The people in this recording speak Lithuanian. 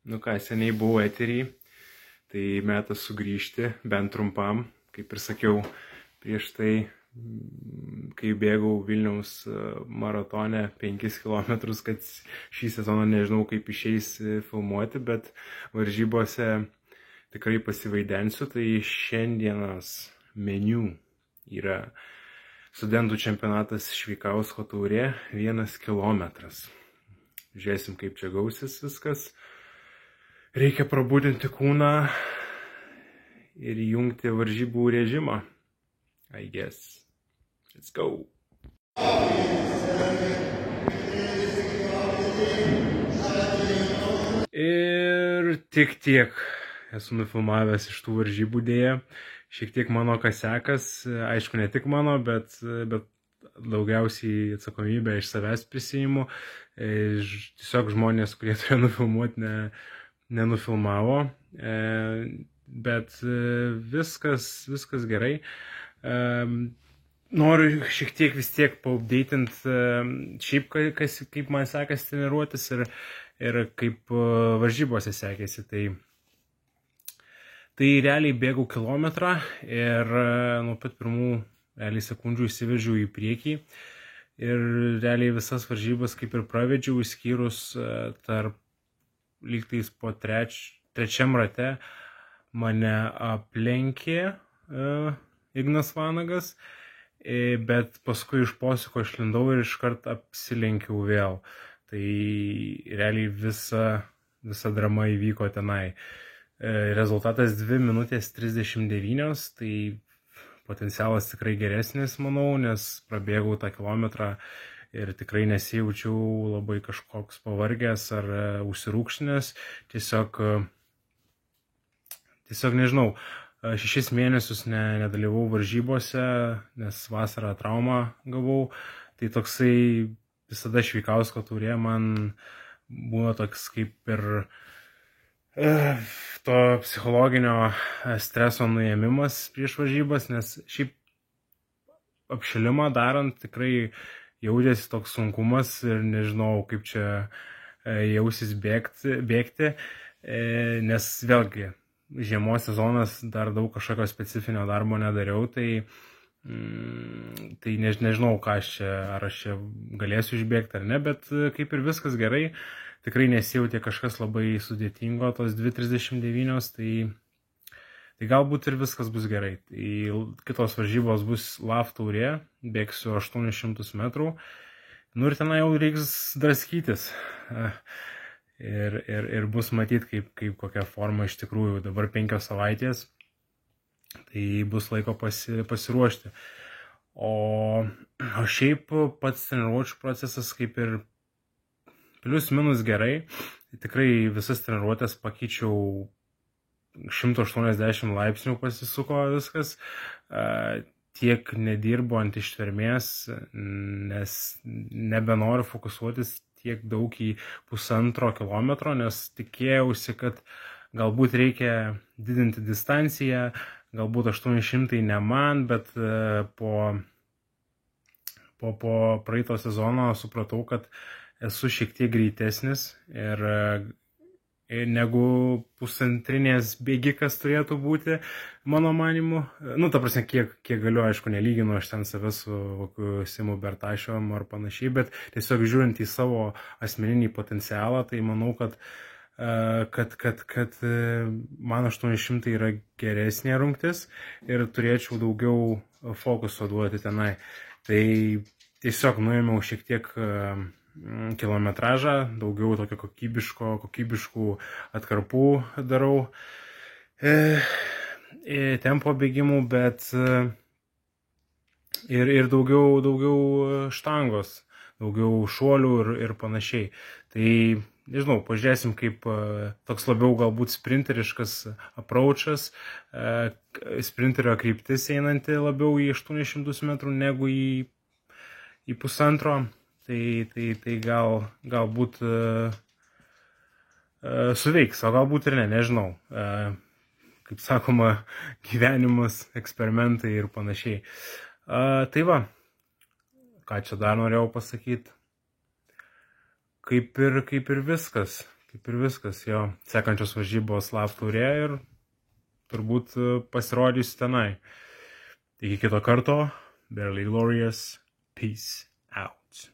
Nu ką, seniai buvau eterį, tai metas sugrįžti, bent trumpam, kaip ir sakiau prieš tai, kai bėgau Vilniaus maratone 5 km, kad šį sezoną nežinau kaip išeis filmuoti, bet varžybose tikrai pasivaidensiu. Tai šiandienos meniu yra studentų čempionatas Šveikausko taurė 1 kilometras. Žiūrėsim, kaip čia gausis viskas. Reikia prabudinti kūną ir įjungti varžybų režimą. I guess. Let's go. Ir tik tiek esu nufilmavęs iš tų varžybų dėja. Šiek tiek mano kasekas, aišku, ne tik mano, bet daugiausiai atsakomybę iš savęs prisiimu. Tiesiog žmonės, kurie turėjo nufilmuoti, nenufilmavo. Bet viskas gerai. Noriu šiek tiek vis tiek paupdėtint šiaip, kaip man sekasi treniruotis ir kaip varžybose sekėsi. Tai realiai bėgau kilometrą ir nuo pat pirmų sekundžių įsiveržiau į priekį. Ir realiai visas varžybas kaip ir pravedžiau, išskyrus tarp lygtais po trečiam rate mane aplenkė Ignas Vanagas, bet paskui iš posūkio išlindau ir iškart apsilenkiau vėl. Tai realiai visa drama įvyko tenai. Rezultatas 2 minutės 39, tai potencialas tikrai geresnis, manau, nes prabėgau tą kilometrą ir tikrai nesijaučiau labai kažkoks pavargęs ar užsirūkšinęs. Tiesiog nežinau, 6 mėnesius nedalyvau varžybose, nes vasarą traumą gavau. Tai toksai visada Šveikausko taurė man buvo toks kaip ir to psichologinio streso nuėmimas prieš varžybas, nes šiaip apšilimą darant tikrai jautėsi toks sunkumas ir nežinau, kaip čia jausis bėgti, nes vėlgi žiemos sezonas, dar daug kažkokio specifinio darbo nedariau, tai nežinau, ar aš čia galėsiu išbėgti ar ne, bet kaip ir viskas gerai. Tikrai nesijautė kažkas labai sudėtingo, tos 2:39, tai galbūt ir viskas bus gerai. Tai kitos varžybos bus LAV taurė, bėgsiu 800 metrų, nu ir tenai jau reiks draskytis. Ir bus matyti, kaip kokia forma iš tikrųjų. Dabar 5 savaitės, tai bus laiko pasiruošti. O šiaip pats treniruočių procesas kaip ir plius minus gerai. Tikrai visas treniruotės pakeičiau 180 laipsnių pasisuko viskas. Tiek nedirbu ant ištvermės, nes nebenoriu fokusuotis tiek daug į 1,5 kilometro, nes tikėjausi, kad galbūt reikia didinti distanciją, galbūt 800 ne man, bet po praeito sezono supratau, kad esu šiek tiek greitesnis ir negu pusantrinės bėgikas turėtų būti, mano manimu. Nu, ta prasme, kiek galiu, aišku, nelyginu aš ten save su Simu Bertašiom ar panašiai, bet tiesiog žiūrint į savo asmeninį potencialą, tai manau, kad man 800 yra geresnė rungtis ir turėčiau daugiau fokuso duoti tenai. Tai tiesiog nuėmiau šiek tiek kilometražą, daugiau tokio kokybiškų atkarpų darau, tempo bėgimų, bet ir daugiau štangos, daugiau šuolių ir panašiai. Tai nežinau, pažiūrėsim, kaip toks labiau galbūt sprinteriškas approachas, sprinterio kryptis einanti labiau į 800 metrų negu į 1,5. Tai galbūt suveiks, o galbūt ir nežinau. Kaip sakoma, gyvenimas, eksperimentai ir panašiai. Tai va, ką čia dar norėjau pasakyti. Kaip ir viskas. kaip ir viskas, jo. Sekančios varžybos LAV taurė ir turbūt pasirodys tenai. Iki kito karto, Barely Glorious, peace out.